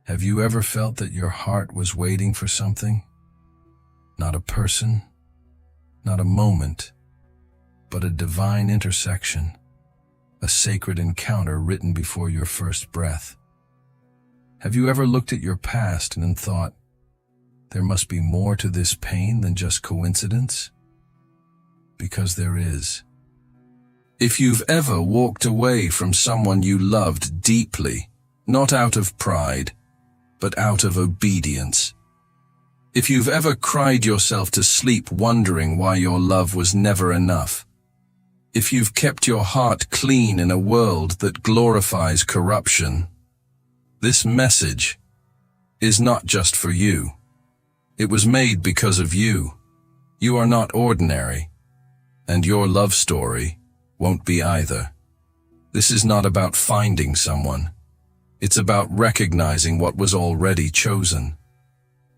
Have you ever felt that your heart was waiting for something? Not a person, not a moment, but a divine intersection, a sacred encounter written before your first breath. Have you ever looked at your past and thought, there must be more to this pain than just coincidence? Because there is. If you've ever walked away from someone you loved deeply, not out of pride, but out of obedience. If you've ever cried yourself to sleep wondering why your love was never enough. If you've kept your heart clean in a world that glorifies corruption. This message is not just for you. It was made because of you. You are not ordinary, and your love story won't be either. This is not about finding someone. It's about recognizing what was already chosen.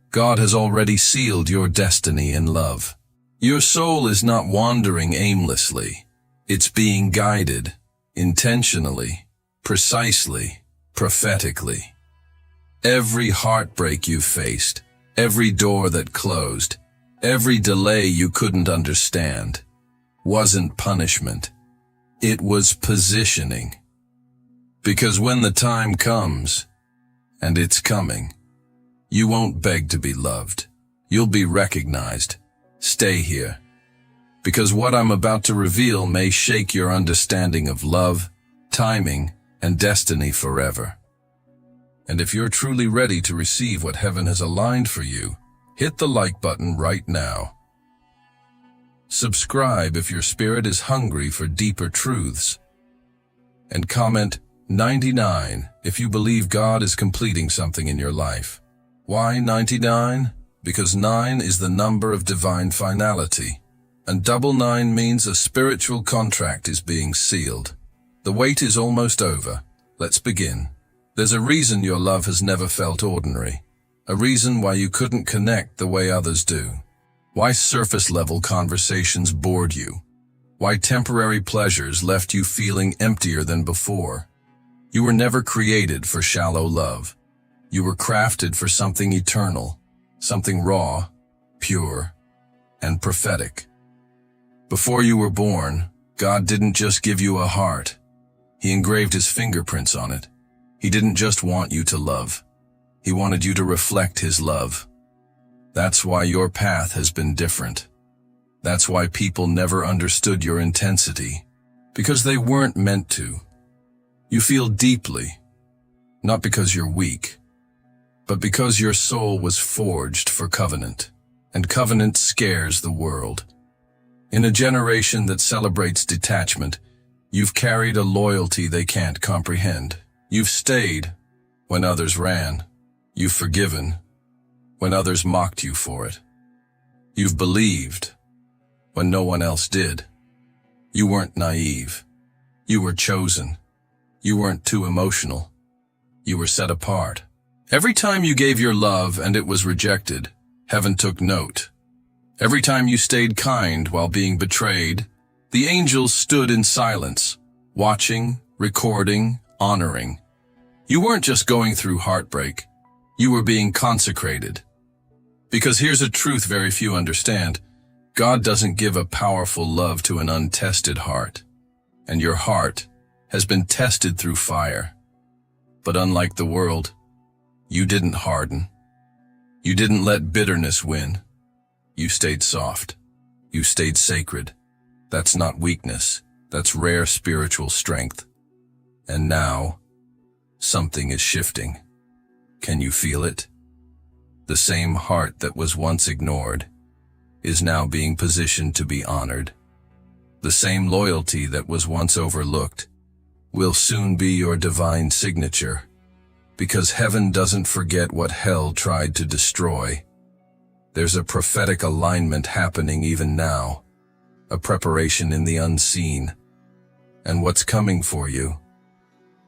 God has already sealed your destiny in love. Your soul is not wandering aimlessly. It's being guided, intentionally, precisely, prophetically. Every heartbreak you faced, every door that closed, every delay you couldn't understand, wasn't punishment. It was positioning. Because when the time comes, and it's coming, you won't beg to be loved. You'll be recognized. Stay here. Because what I'm about to reveal may shake your understanding of love, timing, and destiny forever. And if you're truly ready to receive what heaven has aligned for you, hit the like button right now. Subscribe if your spirit is hungry for deeper truths. And comment 99 if you believe God is completing something in your life. Why 99? Because 9 is the number of divine finality. And double 9 means a spiritual contract is being sealed. The wait is almost over. Let's begin. There's a reason your love has never felt ordinary. A reason why you couldn't connect the way others do. Why surface-level conversations bored you. Why temporary pleasures left you feeling emptier than before. You were never created for shallow love. You were crafted for something eternal, something raw, pure, and prophetic. Before you were born, God didn't just give you a heart. He engraved his fingerprints on it. He didn't just want you to love. He wanted you to reflect his love. That's why your path has been different. That's why people never understood your intensity, because they weren't meant to. You feel deeply, not because you're weak, but because your soul was forged for covenant, and covenant scares the world. In a generation that celebrates detachment, you've carried a loyalty they can't comprehend. You've stayed when others ran. You've forgiven when others mocked you for it. You've believed when no one else did. You weren't naive. You were chosen. You weren't too emotional. You were set apart. Every time you gave your love and it was rejected, heaven took note. Every time you stayed kind while being betrayed, the angels stood in silence, watching, recording, honoring. You weren't just going through heartbreak. You were being consecrated. Because here's a truth very few understand. God doesn't give a powerful love to an untested heart. And your heart has been tested through fire. But unlike the world, you didn't harden. You didn't let bitterness win. You stayed soft. You stayed sacred. That's not weakness. That's rare spiritual strength. And now, something is shifting. Can you feel it? The same heart that was once ignored is now being positioned to be honored. The same loyalty that was once overlooked will soon be your divine signature, because heaven doesn't forget what hell tried to destroy. There's a prophetic alignment happening even now, a preparation in the unseen, and what's coming for you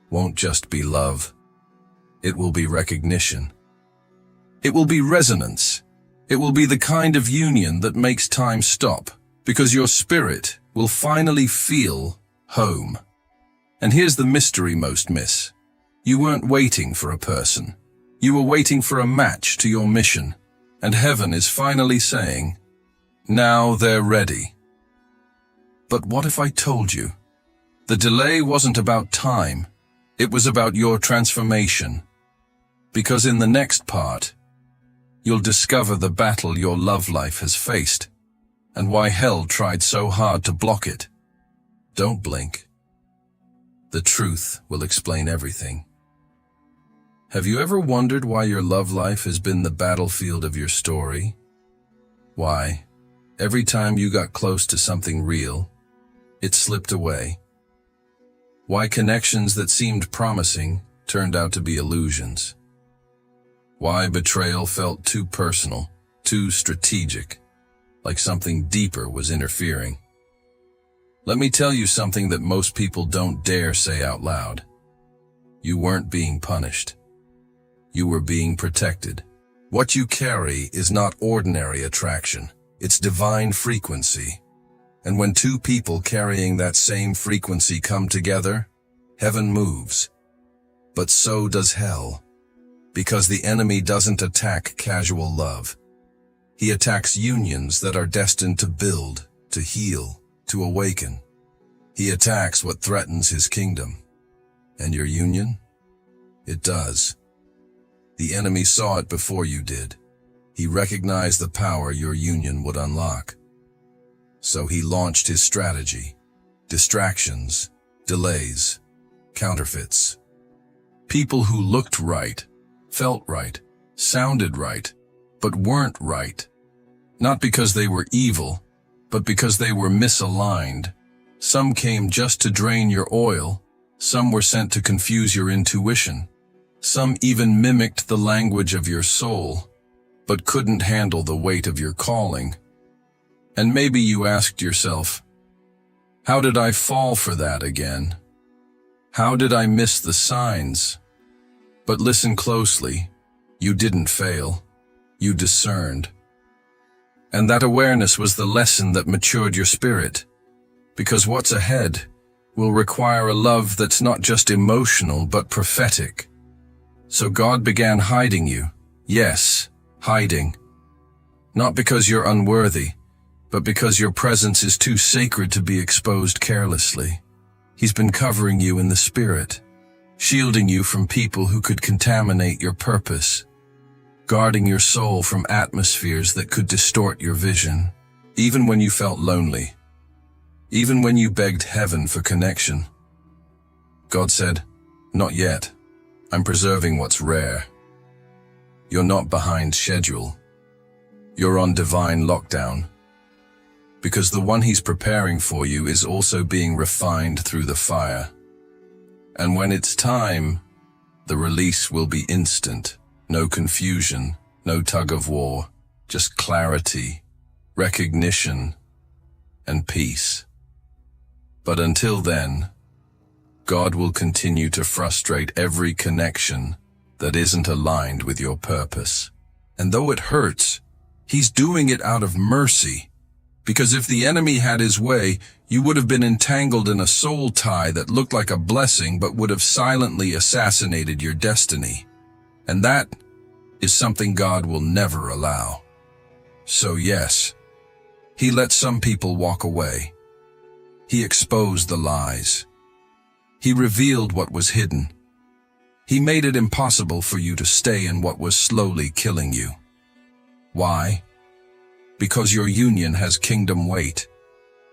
won't just be love. It will be recognition. It will be resonance. It will be the kind of union that makes time stop, because your spirit will finally feel home. And here's the mystery most miss. You weren't waiting for a person. You were waiting for a match to your mission, and heaven is finally saying, now they're ready. But what if I told you? The delay wasn't about time, it was about your transformation. Because in the next part, you'll discover the battle your love life has faced, and why hell tried so hard to block it. Don't blink. The truth will explain everything. Have you ever wondered why your love life has been the battlefield of your story? Why, every time you got close to something real, it slipped away? Why connections that seemed promising turned out to be illusions? Why betrayal felt too personal, too strategic, like something deeper was interfering? Let me tell you something that most people don't dare say out loud. You weren't being punished. You were being protected. What you carry is not ordinary attraction. It's divine frequency. And when two people carrying that same frequency come together, heaven moves. But so does hell. Because the enemy doesn't attack casual love. He attacks unions that are destined to build, to heal, to awaken. He attacks what threatens his kingdom. And your union? It does. The enemy saw it before you did. He recognized the power your union would unlock. So he launched his strategy. Distractions, delays, counterfeits. People who looked right, felt right, sounded right, but weren't right. Not because they were evil, but because they were misaligned. Some came just to drain your oil. Some were sent to confuse your intuition. Some even mimicked the language of your soul, but couldn't handle the weight of your calling. And maybe you asked yourself, how did I fall for that again? How did I miss the signs? But listen closely. You didn't fail. You discerned. And that awareness was the lesson that matured your spirit. Because what's ahead will require a love that's not just emotional but prophetic. So God began hiding you. Yes, hiding. Not because you're unworthy, but because your presence is too sacred to be exposed carelessly. He's been covering you in the spirit, shielding you from people who could contaminate your purpose, guarding your soul from atmospheres that could distort your vision. Even when you felt lonely, even when you begged heaven for connection, God said, not yet. I'm preserving what's rare. You're not behind schedule. You're on divine lockdown. Because the one he's preparing for you is also being refined through the fire. And when it's time, the release will be instant. No confusion, no tug of war, just clarity, recognition, and peace. But until then, God will continue to frustrate every connection that isn't aligned with your purpose. And though it hurts, he's doing it out of mercy. Because if the enemy had his way, you would have been entangled in a soul tie that looked like a blessing but would have silently assassinated your destiny. And that is something God will never allow. So yes, he let some people walk away. He exposed the lies. He revealed what was hidden. He made it impossible for you to stay in what was slowly killing you. Why? Because your union has kingdom weight.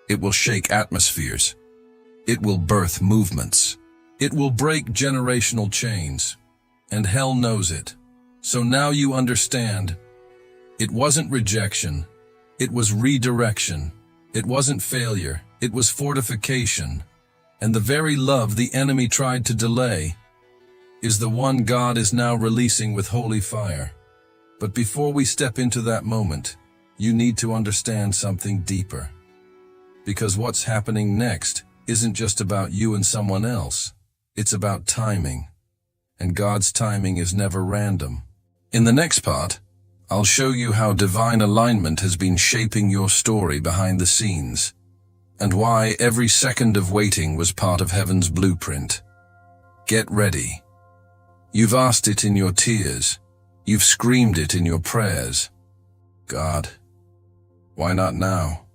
It will shake atmospheres. It will birth movements. It will break generational chains. And hell knows it. So now you understand. It wasn't rejection. It was redirection. It wasn't failure. It was fortification. And the very love the enemy tried to delay is the one God is now releasing with holy fire. But before we step into that moment, you need to understand something deeper. Because what's happening next isn't just about you and someone else. It's about timing. And God's timing is never random. In the next part, I'll show you how divine alignment has been shaping your story behind the scenes, and why every second of waiting was part of heaven's blueprint. Get ready. You've asked it in your tears. You've screamed it in your prayers. God, why not now?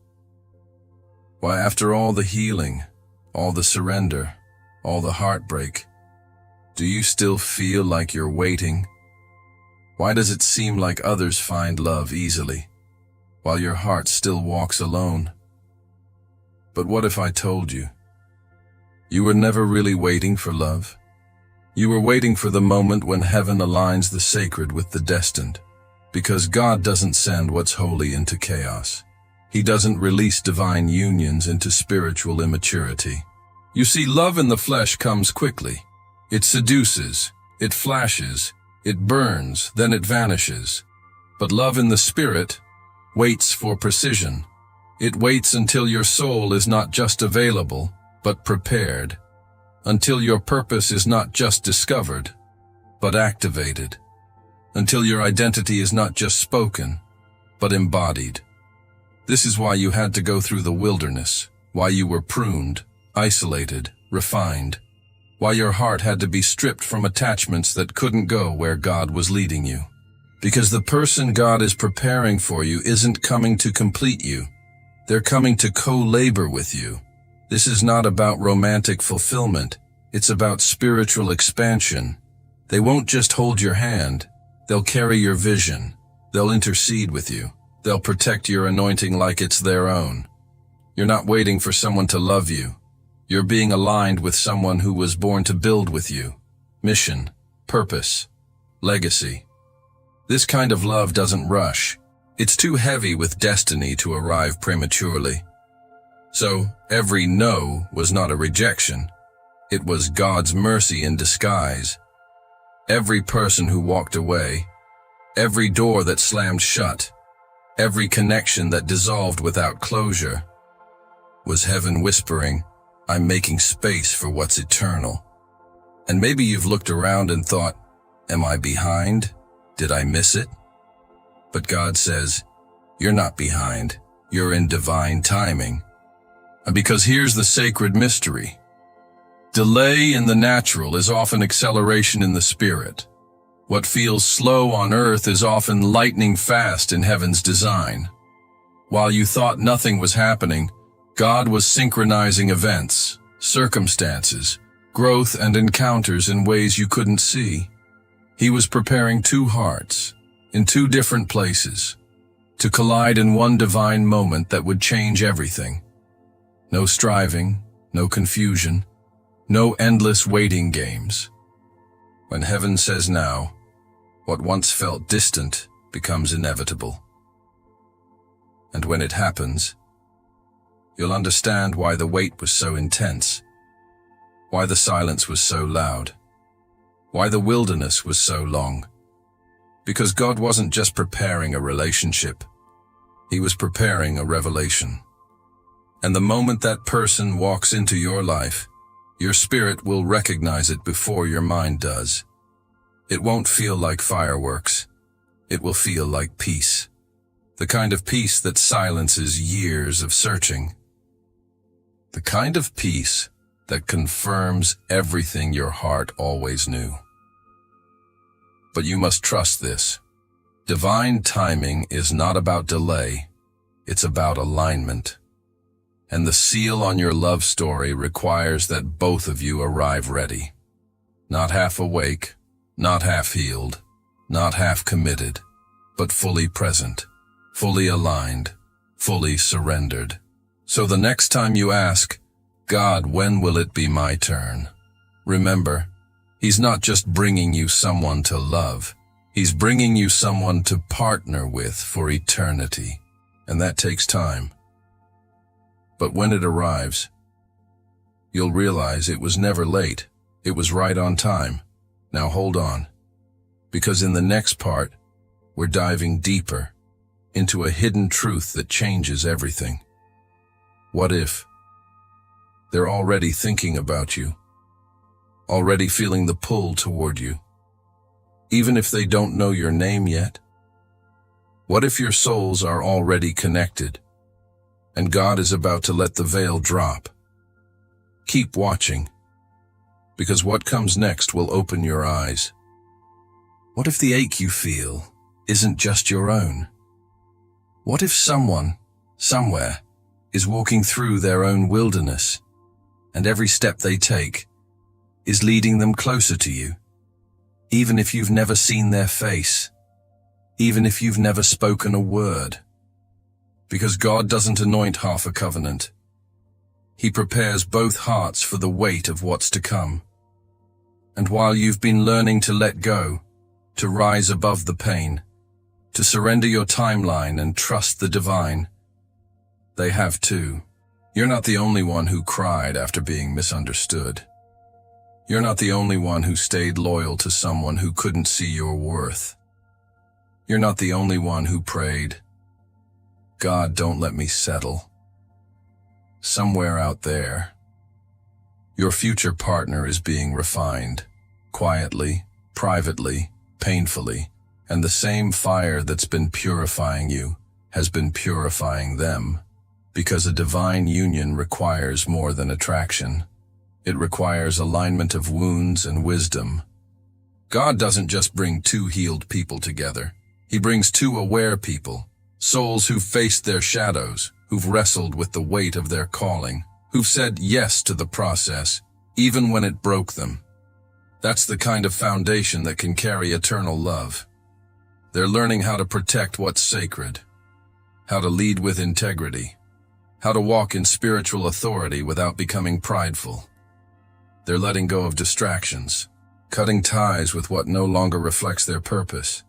Why, after all the healing, all the surrender, all the heartbreak, do you still feel like you're waiting? Why does it seem like others find love easily, while your heart still walks alone? But what if I told you? You were never really waiting for love. You were waiting for the moment when heaven aligns the sacred with the destined, because God doesn't send what's holy into chaos. He doesn't release divine unions into spiritual immaturity. You see, love in the flesh comes quickly. It seduces, it flashes, it burns, then it vanishes. But love in the spirit waits for precision. It waits until your soul is not just available, but prepared. Until your purpose is not just discovered, but activated. Until your identity is not just spoken, but embodied. This is why you had to go through the wilderness, why you were pruned, isolated, refined, why your heart had to be stripped from attachments that couldn't go where God was leading you. Because the person God is preparing for you isn't coming to complete you. They're coming to co-labor with you. This is not about romantic fulfillment. It's about spiritual expansion. They won't just hold your hand. They'll carry your vision. They'll intercede with you. They'll protect your anointing like it's their own. You're not waiting for someone to love you. You're being aligned with someone who was born to build with you. Mission, purpose, legacy. This kind of love doesn't rush. It's too heavy with destiny to arrive prematurely. So, every no was not a rejection. It was God's mercy in disguise. Every person who walked away, every door that slammed shut, every connection that dissolved without closure, was heaven whispering, I'm making space for what's eternal. And maybe you've looked around and thought, am I behind? Did I miss it? But God says, you're not behind. You're in divine timing. Because here's the sacred mystery. Delay in the natural is often acceleration in the spirit. What feels slow on earth is often lightning fast in heaven's design. While you thought nothing was happening, God was synchronizing events, circumstances, growth and encounters in ways you couldn't see. He was preparing two hearts, in two different places, to collide in one divine moment that would change everything. No striving, no confusion, no endless waiting games. When heaven says now, what once felt distant becomes inevitable. And when it happens, you'll understand why the wait was so intense, why the silence was so loud, why the wilderness was so long. Because God wasn't just preparing a relationship, He was preparing a revelation. And the moment that person walks into your life, your spirit will recognize it before your mind does. It won't feel like fireworks. It will feel like peace. The kind of peace that silences years of searching. The kind of peace that confirms everything your heart always knew. But you must trust this. Divine timing is not about delay. It's about alignment. And the seal on your love story requires that both of you arrive ready. Not half awake, not half healed, not half committed, but fully present, fully aligned, fully surrendered. So the next time you ask, God, when will it be my turn? Remember, He's not just bringing you someone to love. He's bringing you someone to partner with for eternity. And that takes time. But when it arrives, you'll realize it was never late. It was right on time. Now hold on, because in the next part, we're diving deeper into a hidden truth that changes everything. What if they're already thinking about you, already feeling the pull toward you, even if they don't know your name yet? What if your souls are already connected, and God is about to let the veil drop? Keep watching, because what comes next will open your eyes. What if the ache you feel isn't just your own? What if someone, somewhere, is walking through their own wilderness, and every step they take is leading them closer to you, even if you've never seen their face, even if you've never spoken a word? Because God doesn't anoint half a covenant. He prepares both hearts for the weight of what's to come. And while you've been learning to let go, to rise above the pain, to surrender your timeline and trust the divine, they have too. You're not the only one who cried after being misunderstood. You're not the only one who stayed loyal to someone who couldn't see your worth. You're not the only one who prayed, "God, don't let me settle." Somewhere out there, your future partner is being refined, quietly, privately, painfully, and the same fire that's been purifying you has been purifying them, because a divine union requires more than attraction. It requires alignment of wounds and wisdom. God doesn't just bring two healed people together. He brings two aware people, souls who've faced their shadows, who've wrestled with the weight of their calling, who've said yes to the process, even when it broke them. That's the kind of foundation that can carry eternal love. They're learning how to protect what's sacred, how to lead with integrity, how to walk in spiritual authority without becoming prideful. They're letting go of distractions, cutting ties with what no longer reflects their purpose,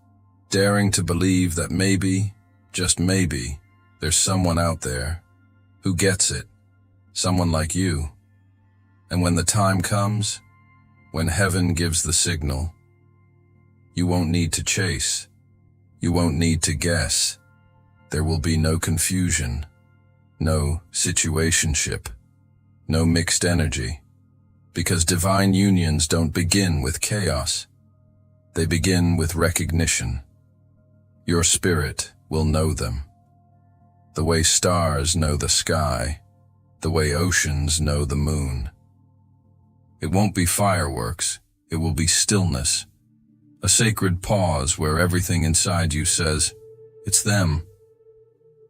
daring to believe that maybe, just maybe, there's someone out there who gets it, someone like you. And when the time comes, when heaven gives the signal, you won't need to chase. You won't need to guess. There will be no confusion, no situationship, no mixed energy, because divine unions don't begin with chaos. They begin with recognition. Your spirit will know them. The way stars know the sky, the way oceans know the moon. It won't be fireworks, it will be stillness, a sacred pause where everything inside you says, "It's them."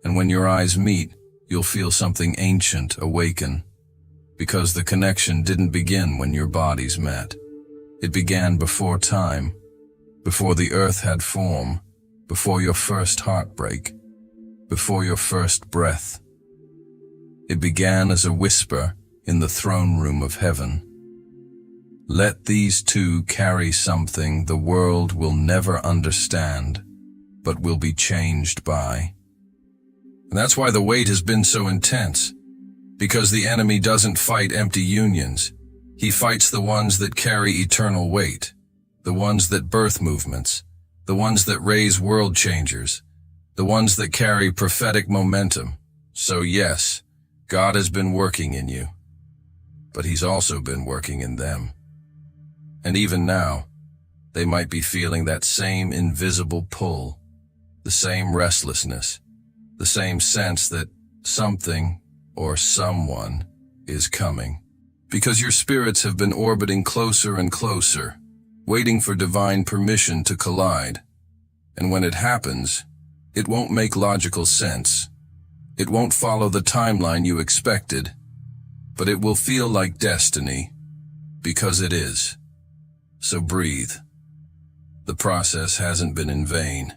And when your eyes meet, you'll feel something ancient awaken, because the connection didn't begin when your bodies met. It began before time, before the earth had form, before your first heartbreak, before your first breath. It began as a whisper in the throne room of heaven. Let these two carry something the world will never understand, but will be changed by. And that's why the wait has been so intense, because the enemy doesn't fight empty unions. He fights the ones that carry eternal weight, the ones that birth movements, the ones that raise world changers, the ones that carry prophetic momentum. So yes, God has been working in you, but He's also been working in them. And even now, they might be feeling that same invisible pull, the same restlessness, the same sense that something or someone is coming. Because your spirits have been orbiting closer and closer, waiting for divine permission to collide. And when it happens, it won't make logical sense. It won't follow the timeline you expected, but it will feel like destiny, because it is. So breathe. The process hasn't been in vain.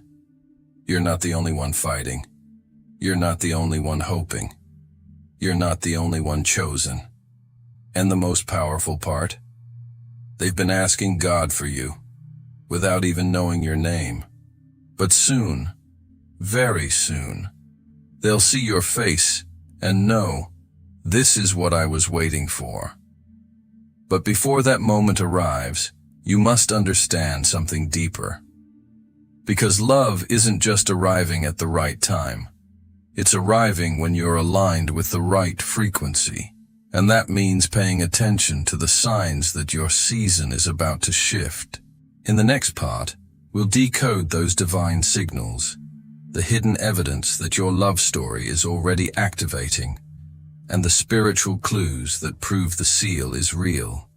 You're not the only one fighting. You're not the only one hoping. You're not the only one chosen. And the most powerful part? They've been asking God for you, without even knowing your name. But soon, very soon, they'll see your face and know, this is what I was waiting for. But before that moment arrives, you must understand something deeper. Because love isn't just arriving at the right time. It's arriving when you're aligned with the right frequency. And that means paying attention to the signs that your season is about to shift. In the next part, we'll decode those divine signals, the hidden evidence that your love story is already activating, and the spiritual clues that prove the seal is real.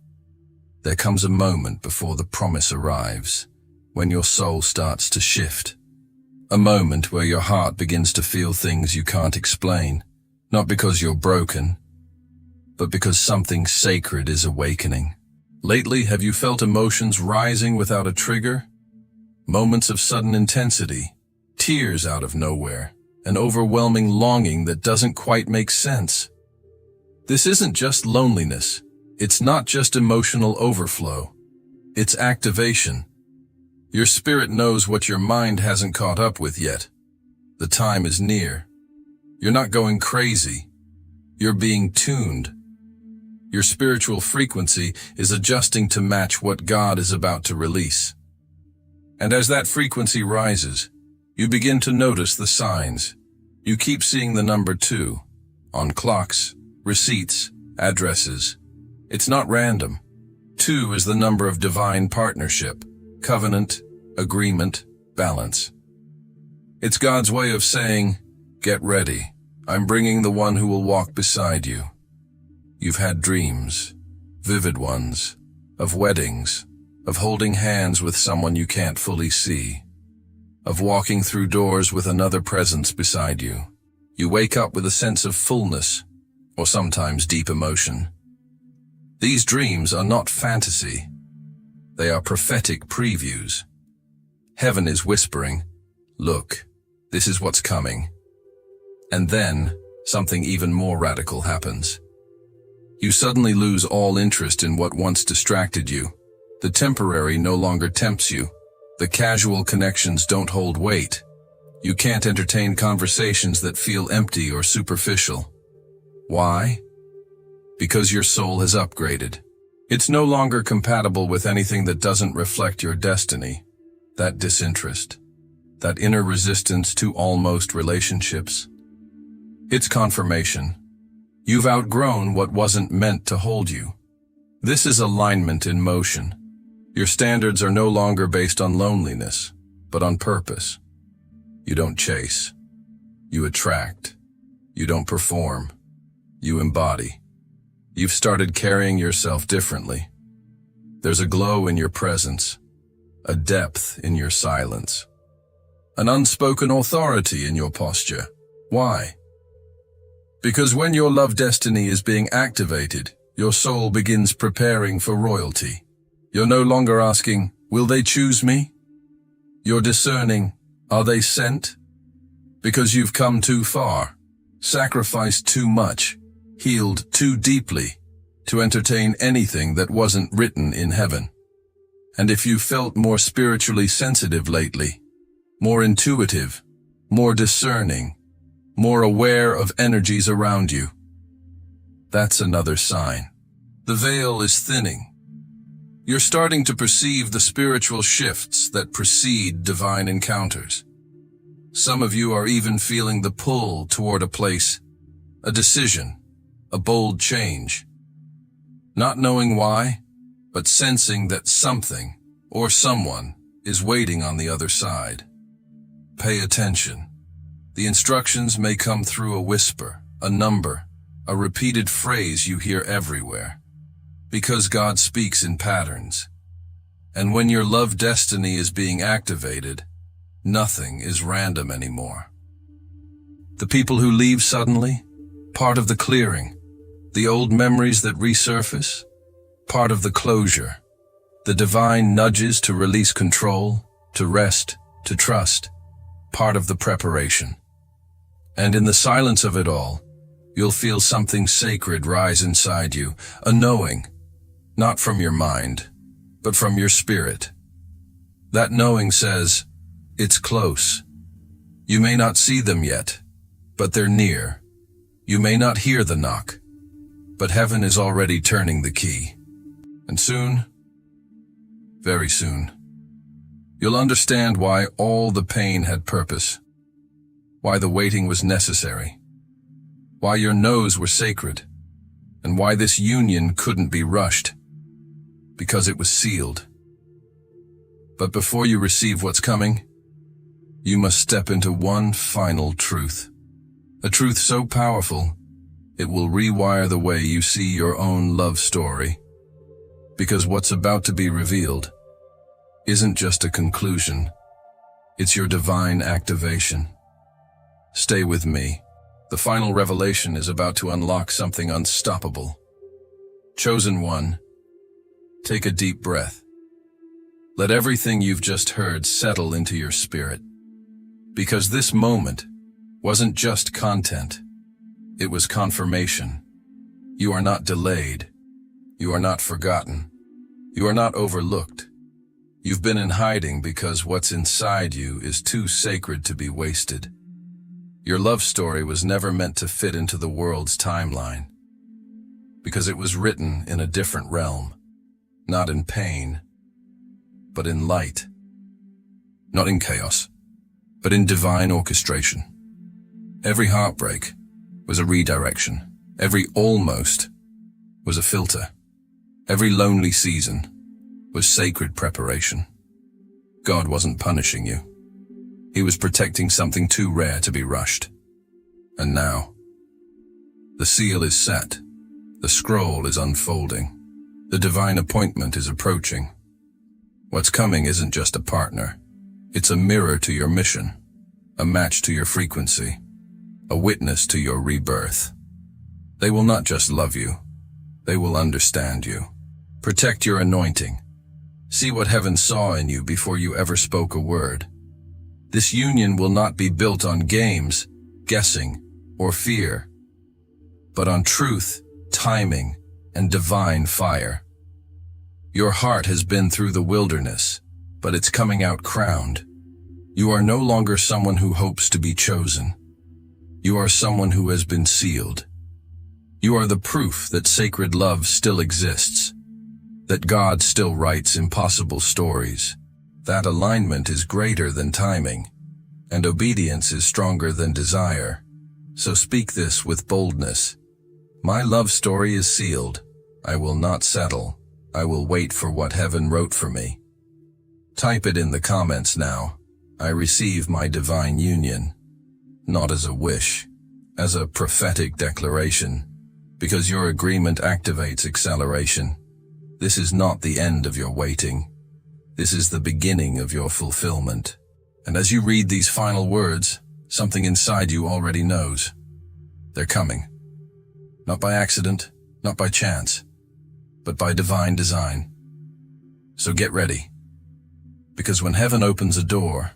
There comes a moment before the promise arrives, when your soul starts to shift. A moment where your heart begins to feel things you can't explain, not because you're broken, but because something sacred is awakening. Lately, have you felt emotions rising without a trigger? Moments of sudden intensity, tears out of nowhere, an overwhelming longing that doesn't quite make sense. This isn't just loneliness. It's not just emotional overflow. It's activation. Your spirit knows what your mind hasn't caught up with yet. The time is near. You're not going crazy. You're being tuned. Your spiritual frequency is adjusting to match what God is about to release. And as that frequency rises, you begin to notice the signs. You keep seeing the number 2 on clocks, receipts, addresses. It's not random. 2 is the number of divine partnership, covenant, agreement, balance. It's God's way of saying, get ready. I'm bringing the one who will walk beside you. You've had dreams, vivid ones, of weddings, of holding hands with someone you can't fully see, of walking through doors with another presence beside you. You wake up with a sense of fullness, or sometimes deep emotion. These dreams are not fantasy. They are prophetic previews. Heaven is whispering, look, this is what's coming. And then, something even more radical happens. You suddenly lose all interest in what once distracted you. The temporary no longer tempts you. The casual connections don't hold weight. You can't entertain conversations that feel empty or superficial. Why? Because your soul has upgraded. It's no longer compatible with anything that doesn't reflect your destiny. That disinterest. That inner resistance to almost relationships. It's confirmation. You've outgrown what wasn't meant to hold you. This is alignment in motion. Your standards are no longer based on loneliness, but on purpose. You don't chase. You attract. You don't perform. You embody. You've started carrying yourself differently. There's a glow in your presence, a depth in your silence, an unspoken authority in your posture. Why? Because when your love destiny is being activated, your soul begins preparing for royalty. You're no longer asking, will they choose me? You're discerning, are they sent? Because you've come too far, sacrificed too much, healed too deeply to entertain anything that wasn't written in heaven. And if you felt more spiritually sensitive lately, more intuitive, more discerning, more aware of energies around you, that's another sign. The veil is thinning. You're starting to perceive the spiritual shifts that precede divine encounters. Some of you are even feeling the pull toward a place, a decision, a bold change. Not knowing why, but sensing that something or someone is waiting on the other side. Pay attention. The instructions may come through a whisper, a number, a repeated phrase you hear everywhere. Because God speaks in patterns. And when your love destiny is being activated, nothing is random anymore. The people who leave suddenly, part of the clearing. The old memories that resurface, part of the closure. The divine nudges to release control, to rest, to trust, part of the preparation. And in the silence of it all, you'll feel something sacred rise inside you, a knowing, not from your mind, but from your spirit. That knowing says, it's close. You may not see them yet, but they're near. You may not hear the knock, but heaven is already turning the key. And soon, very soon, you'll understand why all the pain had purpose, why the waiting was necessary, why your no's were sacred, and why this union couldn't be rushed, because it was sealed. But before you receive what's coming, you must step into one final truth, a truth so powerful, it will rewire the way you see your own love story, because what's about to be revealed, isn't just a conclusion. It's your divine activation. Stay with me. The final revelation is about to unlock something unstoppable. Chosen one, take a deep breath. Let everything you've just heard settle into your spirit. Because this moment wasn't just content, it was confirmation. You are not delayed. You are not forgotten. You are not overlooked. You've been in hiding because what's inside you is too sacred to be wasted. Your love story was never meant to fit into the world's timeline, because it was written in a different realm, not in pain, but in light. Not in chaos, but in divine orchestration. Every heartbreak was a redirection. Every almost was a filter. Every lonely season was sacred preparation. God wasn't punishing you. He was protecting something too rare to be rushed. And now, the seal is set. The scroll is unfolding. The divine appointment is approaching. What's coming isn't just a partner. It's a mirror to your mission, a match to your frequency, a witness to your rebirth. They will not just love you. They will understand you. Protect your anointing. See what heaven saw in you before you ever spoke a word. This union will not be built on games, guessing, or fear, but on truth, timing, and divine fire. Your heart has been through the wilderness, but it's coming out crowned. You are no longer someone who hopes to be chosen. You are someone who has been sealed. You are the proof that sacred love still exists, that God still writes impossible stories. That alignment is greater than timing, and obedience is stronger than desire. So speak this with boldness. My love story is sealed. I will not settle. I will wait for what heaven wrote for me. Type it in the comments now. I receive my divine union, not as a wish, as a prophetic declaration, because your agreement activates acceleration. This is not the end of your waiting. This is the beginning of your fulfillment. And as you read these final words, something inside you already knows. They're coming. Not by accident, not by chance, but by divine design. So get ready. Because when heaven opens a door,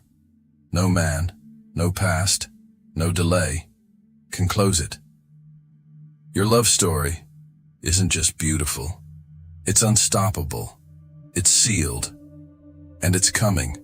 no man, no past, no delay can close it. Your love story isn't just beautiful. It's unstoppable. It's sealed. And it's coming.